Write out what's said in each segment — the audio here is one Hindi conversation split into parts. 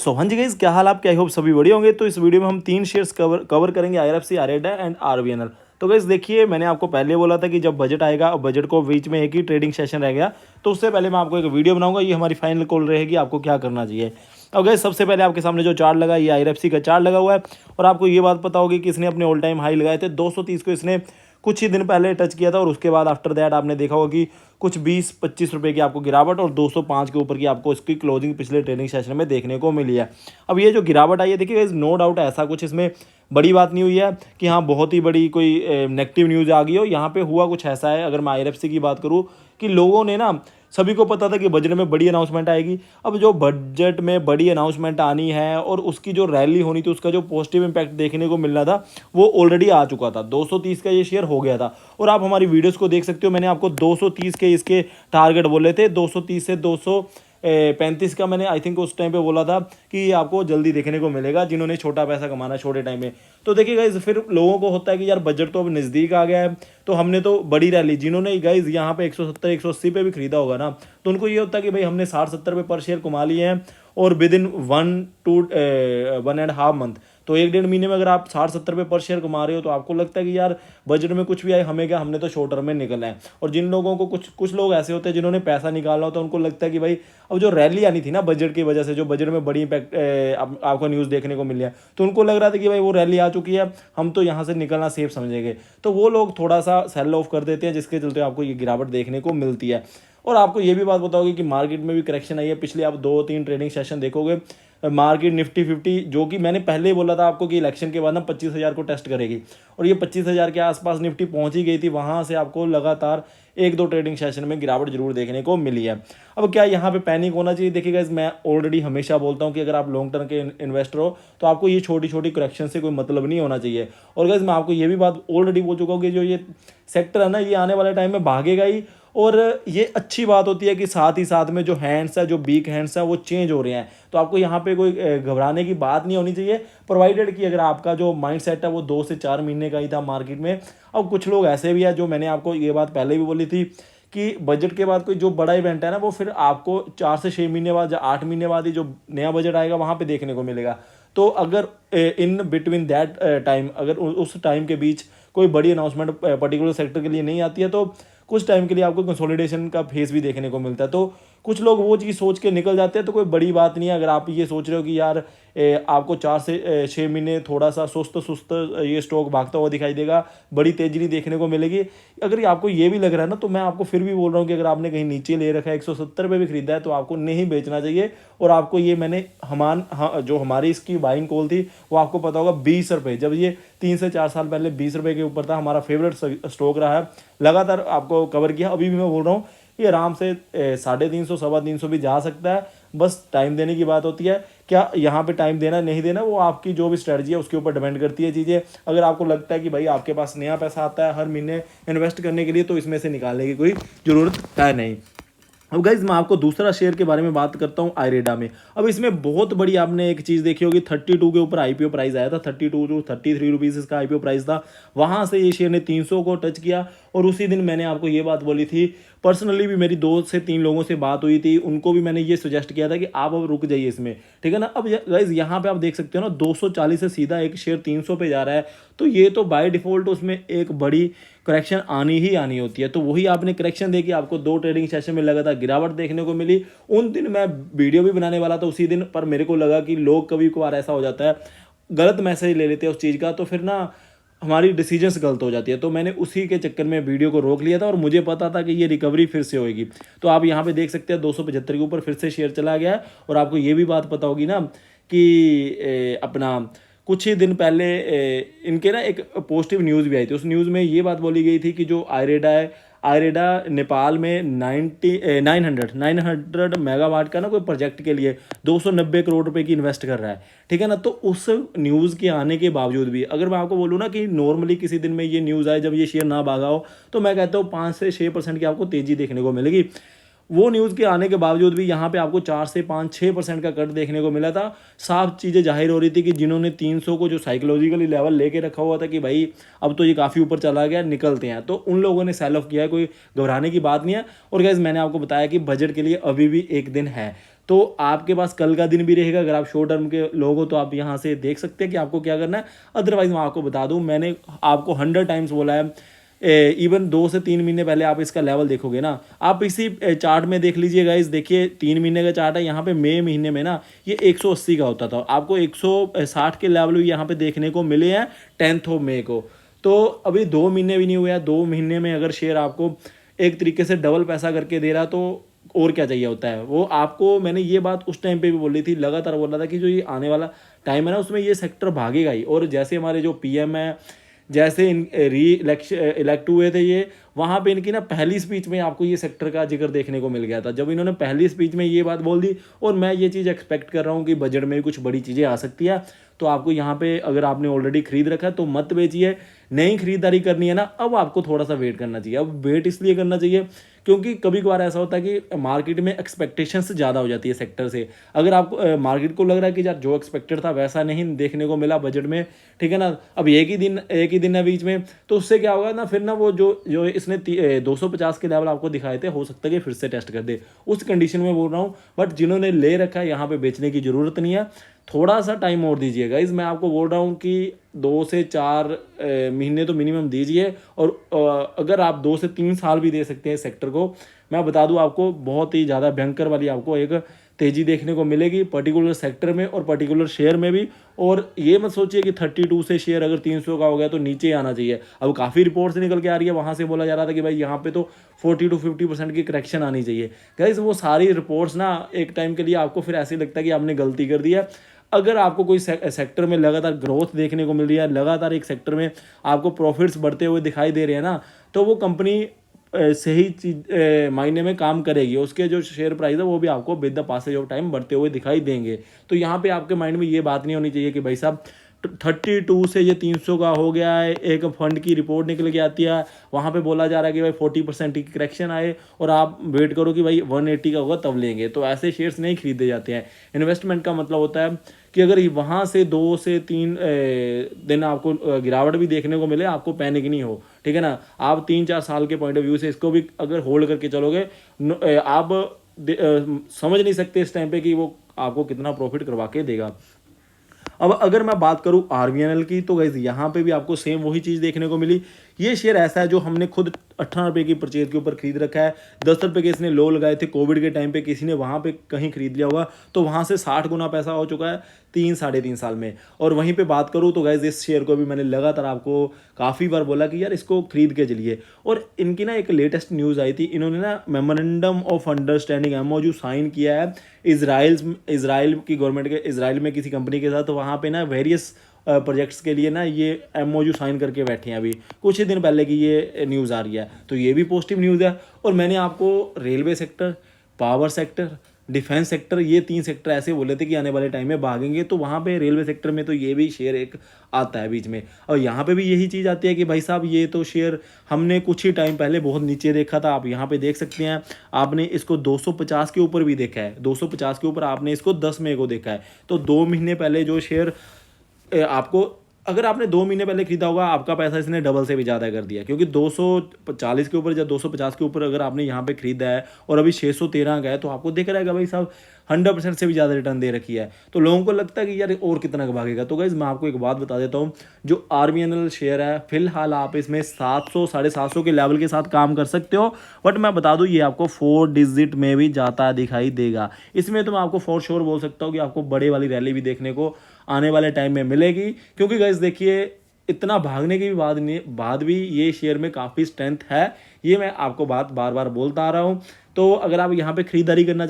सो हाँ जी गाइस, क्या हाल आपके? आई होप सभी बढ़िया होंगे। तो इस वीडियो में हम 3 शेयर्स कवर करेंगे, IRFC, आरेडा एंड आरवीएनएल। तो गाइस देखिए, मैंने आपको पहले बोला था कि जब बजट आएगा, और बजट को बीच में एक ही ट्रेडिंग सेशन रह गया, तो उससे पहले मैं आपको एक वीडियो बनाऊंगा। ये हमारी फाइनल कॉल रहेगी, आपको क्या करना चाहिए। अब गाइस सबसे पहले आपके सामने जो चार्ट लगा, ये IRFC का चार्ट लगा हुआ है, और आपको ये बात पता होगी कि इसने अपने ऑल टाइम हाई लगाए थे 230 को। इसने कुछ ही दिन पहले टच किया था, और उसके बाद आफ्टर दैट आपने देखा होगा कि कुछ 20-25 रुपए की आपको गिरावट और 205 के ऊपर की आपको इसकी क्लोजिंग पिछले ट्रेडिंग सेशन में देखने को मिली है। अब ये जो गिरावट आई है, देखिए नो डाउट ऐसा कुछ इसमें बड़ी बात नहीं हुई है कि हाँ बहुत ही बड़ी कोई नेगेटिव न्यूज़ आ गई हो। यहाँ पे हुआ कुछ ऐसा है, अगर मैं IRFC की बात करूँ, कि लोगों ने ना, सभी को पता था कि बजट में बड़ी अनाउंसमेंट आएगी। अब जो बजट में बड़ी अनाउंसमेंट आनी है और उसकी जो रैली होनी थी, उसका जो पॉजिटिव इंपैक्ट देखने को मिलना था, वो ऑलरेडी आ चुका था। 230 का ये शेयर हो गया था, और आप हमारी वीडियोस को देख सकते हो। मैंने आपको 230 के इसके टारगेट बोले थे, 230 से 235 का मैंने आई थिंक उस टाइम पे बोला था कि ये आपको जल्दी देखने को मिलेगा, जिन्होंने छोटा पैसा कमाना है छोटे टाइम में। तो देखिए गाइज, फिर लोगों को होता है कि यार बजट तो अब नज़दीक आ गया है, तो हमने तो बड़ी रैली, जिन्होंने गाइज यहाँ पे 170-180 पे भी खरीदा होगा ना, तो उनको ये होता है कि भाई हमने 60-70 पे पर शेयर कमा लिए हैं, और विद इन 1-1.5 मंथ, तो 1-1.5 महीने में अगर आप 60-70 पे पर शेयर कमा रहे हो, तो आपको लगता है कि यार बजट में कुछ भी आए हमें क्या, हमने तो शॉर्ट टर्म में निकलना है। और जिन लोगों को कुछ लोग ऐसे होते हैं जिन्होंने पैसा निकालना होता है, उनको लगता है कि भाई अब जो रैली आनी थी ना बजट की वजह से, जो बजट में बड़ी इम्पैक्ट आपको न्यूज़ देखने को मिली है, तो उनको लग रहा था कि भाई वो रैली आ चुकी है, हम तो यहाँ से निकलना सेफ समझेंगे। तो वो लोग थोड़ा सा सेल ऑफ कर देते हैं, जिसके चलते आपको ये गिरावट देखने को मिलती है। और आपको ये भी बात बताओगे कि मार्केट में भी करेक्शन आई है। पिछले आप 2-3 ट्रेडिंग सेशन देखोगे, मार्केट निफ्टी 50, जो कि मैंने पहले ही बोला था आपको कि इलेक्शन के बाद ना 25,000 को टेस्ट करेगी, और ये 25,000 के आसपास निफ्टी पहुंच ही गई थी। वहां से आपको लगातार 1-2 ट्रेडिंग सेशन में गिरावट जरूर देखने को मिली है। अब क्या यहाँ पे पैनिक होना चाहिए? देखिएगा, मैं ऑलरेडी हमेशा बोलता हूँ कि अगर आप लॉन्ग टर्म के इन्वेस्टर हो, तो आपको ये छोटी छोटी करेक्शन से कोई मतलब नहीं होना चाहिए। और गाइस मैं आपको ये भी बात ऑलरेडी बोल चुका हूँ कि जो ये सेक्टर है ना, ये आने वाले टाइम में भागेगा ही। और ये अच्छी बात होती है कि साथ ही साथ में जो हैंड्स है, जो वीक हैंड्स है, वो चेंज हो रहे हैं। तो आपको यहाँ पे कोई घबराने की बात नहीं होनी चाहिए, प्रोवाइडेड कि अगर आपका जो माइंड सेट है वो 2 से 4 महीने का ही था मार्केट में। अब कुछ लोग ऐसे भी है, जो मैंने आपको ये बात पहले भी बोली थी कि बजट के बाद कोई जो बड़ा इवेंट है ना, वो फिर आपको 4 से 6 महीने बाद या 8 महीने बाद ही जो नया बजट आएगा वहाँ पे देखने को मिलेगा। तो अगर इन बिटवीन दैट टाइम, अगर उस टाइम के बीच कोई बड़ी अनाउंसमेंट पर्टिकुलर सेक्टर के लिए नहीं आती है, तो कुछ टाइम के लिए आपको कंसोलिडेशन का फेस भी देखने को मिलता है। तो कुछ लोग वो चीज़ सोच के निकल जाते हैं, तो कोई बड़ी बात नहीं है। अगर आप ये सोच रहे हो कि यार आपको 4 से 6 महीने थोड़ा सा सुस्त सुस्त ये स्टॉक भागता हुआ दिखाई देगा, बड़ी तेजी नहीं देखने को मिलेगी, अगर आपको ये भी लग रहा है ना, तो मैं आपको फिर भी बोल रहा हूँ कि अगर आपने कहीं नीचे ले रखा है, 170 पे भी खरीदा है, तो आपको नहीं बेचना चाहिए। और आपको ये मैंने जो हमारी इसकी बाइंग कॉल थी, वो आपको पता होगा 20 रुपये, जब ये 3 से 4 साल पहले 20 रुपये के ऊपर था, हमारा फेवरेट स्टॉक रहा है, लगातार आपको कवर किया। अभी भी मैं बोल रहा हूँ ये आराम से 350, 350 भी जा सकता है, बस टाइम देने की बात होती है। क्या यहाँ पे टाइम देना नहीं देना, वो आपकी जो भी स्ट्रेटजी है उसके ऊपर डिपेंड करती है चीज़ें। अगर आपको लगता है कि भाई आपके पास नया पैसा आता है हर महीने इन्वेस्ट करने के लिए, तो इसमें से निकालने की कोई ज़रूरत है नहीं। अब गाइज मैं आपको दूसरा शेयर के बारे में बात करता हूँ, आरेडा में। अब इसमें बहुत बड़ी आपने एक चीज़ देखी होगी, 32 के ऊपर IPO प्राइस आया था, 32 टू 33 रुपीज़ इसका IPO प्राइस था। वहाँ से ये शेयर ने 300 को टच किया, और उसी दिन मैंने आपको ये बात बोली थी। पर्सनली भी मेरी 2 से 3 लोगों से बात हुई थी, उनको भी मैंने ये सजेस्ट किया था कि आप अब रुक जाइए इसमें, ठीक है ना। अब गाइज यहाँ पे आप देख सकते हो ना, 240 से सीधा एक शेयर 300 पे जा रहा है, तो ये तो बाय डिफॉल्ट उसमें एक बड़ी करेक्शन आनी ही आनी होती है। तो वही आपने करेक्शन देखी, आपको 2 ट्रेडिंग सेशन में लगातार गिरावट देखने को मिली। उन दिन मैं वीडियो भी बनाने वाला था उसी दिन, पर मेरे को लगा कि लोग कभी कभार ऐसा हो जाता है, गलत मैसेज ले लेते हैं उस चीज़ का, तो फिर ना हमारी डिसीजंस गलत हो जाती है। तो मैंने उसी के चक्कर में वीडियो को रोक लिया था, और मुझे पता था कि ये रिकवरी फिर से होगी। तो आप यहाँ पे देख सकते हैं 275 के ऊपर फिर से शेयर चला गया है। और आपको ये भी बात पता होगी ना कि अपना कुछ ही दिन पहले इनके ना एक पॉजिटिव न्यूज़ भी आई थी। उस न्यूज़ में ये बात बोली गई थी कि जो आरेडा है, आरेडा नेपाल में 900 मेगावाट का ना कोई प्रोजेक्ट के लिए 290 करोड़ रुपए की इन्वेस्ट कर रहा है, ठीक है ना। तो उस न्यूज़ के आने के बावजूद भी, अगर मैं आपको बोलूँ ना कि नॉर्मली किसी दिन में ये न्यूज़ आए जब ये शेयर ना भागा हो, तो मैं कहता हूँ 5 से 6% की आपको तेज़ी देखने को मिलेगी। वो न्यूज़ के आने के बावजूद भी यहाँ पे आपको 4 से 5-6% का कट देखने को मिला था। साफ चीज़ें जाहिर हो रही थी कि जिन्होंने 300 को जो साइकोलॉजिकली लेवल लेके रखा हुआ था कि भाई अब तो ये काफ़ी ऊपर चला गया, निकलते हैं, तो उन लोगों ने सेल ऑफ किया है, कोई घबराने की बात नहीं है। और गाइस मैंने आपको बताया कि बजट के लिए अभी भी 1 दिन है, तो आपके पास कल का दिन भी रहेगा। अगर आप शॉर्ट टर्म के लोग हो तो आप यहाँ से देख सकते हैं कि आपको क्या करना है। अदरवाइज मैं आपको बता दूं, मैंने आपको 100 टाइम्स बोला है, इवन 2 से 3 महीने पहले आप इसका लेवल देखोगे ना, आप इसी चार्ट में देख लीजिए गाइस। देखिए 3 महीने का चार्ट है, यहाँ पे मई महीने में ना ये 180 का होता था, आपको 160 के लेवल भी यहाँ पे देखने को मिले हैं 10 मई को। तो अभी 2 महीने भी नहीं हुए हैं, 2 महीने में अगर शेयर आपको एक तरीके से डबल पैसा करके दे रहा तो और क्या चाहिए होता है। वो आपको मैंने ये बात उस टाइम पे भी बोली थी, लगातार बोल रहा था कि जो ये आने वाला टाइम है ना उसमें ये सेक्टर भागेगा ही। और जैसे हमारे जो पीएम है, जैसे इन इलेक्ट हुए थे ये, वहाँ पे इनकी ना पहली स्पीच में आपको ये सेक्टर का जिक्र देखने को मिल गया था, जब इन्होंने पहली स्पीच में ये बात बोल दी। और मैं ये चीज़ एक्सपेक्ट कर रहा हूँ कि बजट में कुछ बड़ी चीज़ें आ सकती है। तो आपको यहाँ पे अगर आपने ऑलरेडी खरीद रखा है तो मत बेचिए, नई खरीदारी करनी है ना अब आपको थोड़ा सा वेट करना चाहिए। अब वेट इसलिए करना चाहिए क्योंकि कभी कभार ऐसा होता है कि मार्केट में एक्सपेक्टेशंस ज़्यादा हो जाती है सेक्टर से। अगर आपको मार्केट को लग रहा है कि यार जो एक्सपेक्टेड था वैसा नहीं देखने को मिला बजट में, ठीक है ना, अब एक ही दिन है बीच में, तो उससे क्या होगा ना, फिर ना वो जो जो इसने 250 के लेवल आपको दिखाए थे, हो सकता है कि फिर से टेस्ट कर दे, उस कंडीशन में बोल रहा हूँ। बट जिन्होंने ले रखा है यहाँ पे बेचने की ज़रूरत नहीं है, थोड़ा सा टाइम और दीजिएगा। इस मैं आपको बोल रहा हूँ कि 2 से 4 महीने तो मिनिमम दीजिए। और अगर आप 2 से 3 साल भी दे सकते हैं सेक्टर को, मैं बता दूं आपको बहुत ही ज़्यादा भयंकर वाली आपको एक तेज़ी देखने को मिलेगी पर्टिकुलर सेक्टर में और पर्टिकुलर शेयर में भी। और ये मत सोचिए कि 32 से शेयर अगर 300 का हो गया तो नीचे आना चाहिए। अब काफ़ी रिपोर्ट्स निकल के आ रही है, वहाँ से बोला जा रहा था कि भाई यहाँ पे तो 40 to 50% की करेक्शन आनी चाहिए। गाइस वो सारी रिपोर्ट्स ना एक टाइम के लिए आपको फिर ऐसे लगता है कि आपने गलती कर दी है। अगर आपको कोई सेक्टर में लगातार ग्रोथ देखने को मिल रही है, लगातार एक सेक्टर में आपको प्रॉफिट्स बढ़ते हुए दिखाई दे रहे हैं ना, तो वो कंपनी सही चीज मायने में काम करेगी। उसके जो शेयर प्राइस है वो भी आपको with the passage of time बढ़ते हुए दिखाई देंगे। तो यहाँ पे आपके माइंड में ये बात नहीं होनी चाहिए कि भाई साहब 32 से ये 300 का हो गया है, एक फंड की रिपोर्ट निकल के आती है, वहाँ पे बोला जा रहा है कि भाई 40% की करेक्शन आए और आप वेट करो कि भाई 180 का होगा तब लेंगे। तो ऐसे शेयर्स नहीं खरीदे जाते हैं। इन्वेस्टमेंट का मतलब होता है कि अगर वहाँ से 2 से 3 दिन आपको गिरावट भी देखने को मिले, आपको पैनिक नहीं हो, ठीक है ना। आप 3-4 साल के पॉइंट ऑफ व्यू से इसको भी अगर होल्ड करके चलोगे, आप समझ नहीं सकते इस टाइम पे कि वो आपको कितना प्रॉफिट करवा के देगा। अब अगर मैं बात करूं आरबीएनएल की, तो गाइस यहाँ पे भी आपको सेम वही चीज़ देखने को मिली। ये शेयर ऐसा है जो हमने खुद 18 रुपये की परचेज के ऊपर खरीद रखा है। 10 रुपये के इसने लो लगाए थे कोविड के टाइम पे, किसी ने वहाँ पे कहीं खरीद लिया होगा तो वहाँ से 60 गुना पैसा हो चुका है 3-3.5 साल में। और वहीं पे बात करूँ तो गाइस इस शेयर को भी मैंने लगातार आपको काफ़ी बार बोला कि यार इसको खरीद के चलिए। और इनकी ना एक लेटेस्ट न्यूज़ आई थी, इन्होंने ना memorandum of understanding MOU sign किया है इजराइल की गवर्नमेंट के, इजराइल में किसी कंपनी के साथ। तो वहाँ पे ना वेरियस प्रोजेक्ट्स के लिए ना ये एमओयू साइन करके बैठे हैं। अभी कुछ ही दिन पहले की ये न्यूज़ आ रही है, तो ये भी पॉजिटिव न्यूज़ है। और मैंने आपको railway sector, power sector, defence sector, ये 3 सेक्टर ऐसे बोले थे कि आने वाले टाइम में भागेंगे। तो वहाँ पे रेलवे सेक्टर में तो ये भी शेयर एक आता है बीच में। और यहाँ पे भी यही चीज़ आती है कि भाई साहब ये तो शेयर हमने कुछ ही टाइम पहले बहुत नीचे देखा था। आप यहाँ पे देख सकते हैं, आपने इसको 250 के ऊपर भी देखा है, 250 के ऊपर आपने इसको 10 मई को देखा है। तो 2 महीने पहले जो शेयर आपको, अगर आपने 2 महीने पहले खरीदा होगा, आपका पैसा इसने डबल से भी ज़्यादा कर दिया। क्योंकि 240 के ऊपर या 250 के ऊपर अगर आपने यहाँ पे खरीदा है और अभी 613 का है, तो आपको दिख रहेगा भाई साहब 100% से भी ज़्यादा रिटर्न दे रखी है। तो लोगों को लगता है कि यार और कितना का भागेगा। तो गाइस मैं आपको एक बात बता देता हूँ, जो आरबीएनएल शेयर है फिलहाल आप इसमें 700-750 के लेवल के साथ काम कर सकते हो। बट मैं बता दूँ ये आपको 4 डिजिट में भी जाता दिखाई देगा। इसमें तो मैं आपको फॉर श्योर बोल सकता हूँ कि आपको बड़े वाली रैली भी देखने को आने वाले टाइम में मिलेगी। क्योंकि गाइस देखिए इतना भागने के बाद भी ये शेयर में काफ़ी स्ट्रेंथ है, ये मैं आपको बात बार बार बोलता आ रहा हूँ। तो अगर आप यहाँ पे खरीदारी करना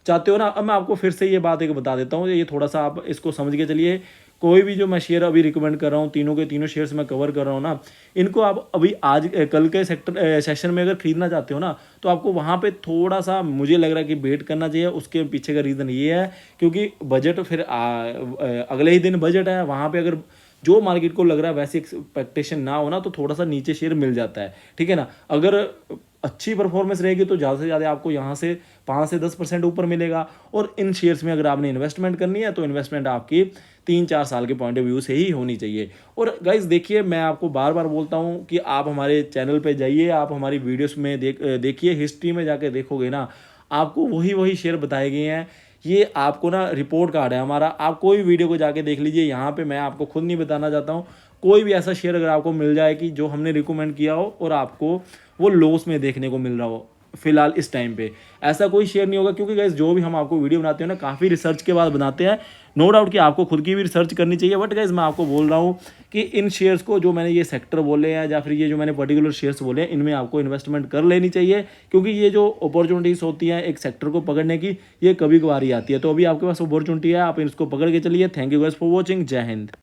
चाहते हो ना, अब मैं आपको फिर से ये बात एक बता देता हूँ, ये थोड़ा सा आप इसको समझ के चलिए। कोई भी जो मैं शेयर अभी रिकमेंड कर रहा हूँ, तीनों के तीनों शेयर्स मैं कवर कर रहा हूँ ना, इनको आप अभी आज कल के सेशन में अगर खरीदना चाहते हो ना, तो आपको वहाँ पे थोड़ा सा मुझे लग रहा है कि वेट करना चाहिए। उसके पीछे का रीज़न ये है क्योंकि बजट फिर अगले ही दिन बजट है, वहाँ पे अगर जो मार्केट को लग रहा है वैसी एक्सपेक्टेशन ना हो ना, तो थोड़ा सा नीचे शेयर मिल जाता है, ठीक है ना। अगर अच्छी परफॉर्मेंस रहेगी तो ज़्यादा से ज़्यादा आपको यहाँ से 5 से 10% ऊपर मिलेगा। और इन शेयर्स में अगर आपने इन्वेस्टमेंट करनी है तो इन्वेस्टमेंट आपकी 3-4 साल के पॉइंट ऑफ व्यू से ही होनी चाहिए। और गाइस देखिए मैं आपको बार बार बोलता हूँ कि आप हमारे चैनल पे जाइए, आप हमारी वीडियोस में देखिए, हिस्ट्री में जाके देखोगे ना, आपको वही शेयर बताए गए हैं। ये आपको ना रिपोर्ट कार्ड है हमारा, आप कोई वीडियो को जाके देख लीजिए। यहाँ पे मैं आपको खुद नहीं बताना चाहता हूँ, कोई भी ऐसा शेयर अगर आपको मिल जाए कि जो हमने रिकमेंड किया हो और आपको वो लॉस में देखने को मिल रहा हो फिलहाल इस टाइम पे, ऐसा कोई शेयर नहीं होगा। क्योंकि गाइस जो भी हम आपको वीडियो बनाते हैं ना, काफ़ी रिसर्च के बाद बनाते हैं। नो डाउट कि आपको खुद की भी रिसर्च करनी चाहिए, बट गाइस मैं आपको बोल रहा हूँ कि इन शेयर्स को, जो मैंने ये सेक्टर बोले हैं या फिर ये जो मैंने पर्टिकुलर शेयर्स बोले हैं, इनमें आपको इन्वेस्टमेंट कर लेनी चाहिए। क्योंकि ये जो अपॉर्चुनिटीज़ होती हैं एक सेक्टर को पकड़ने की, ये कभी कभार ही आती है। तो अभी आपके पास अपॉर्चुनिटी है, आप इसको पकड़ के चलिए। Thank you guys for watching. जय हिंद।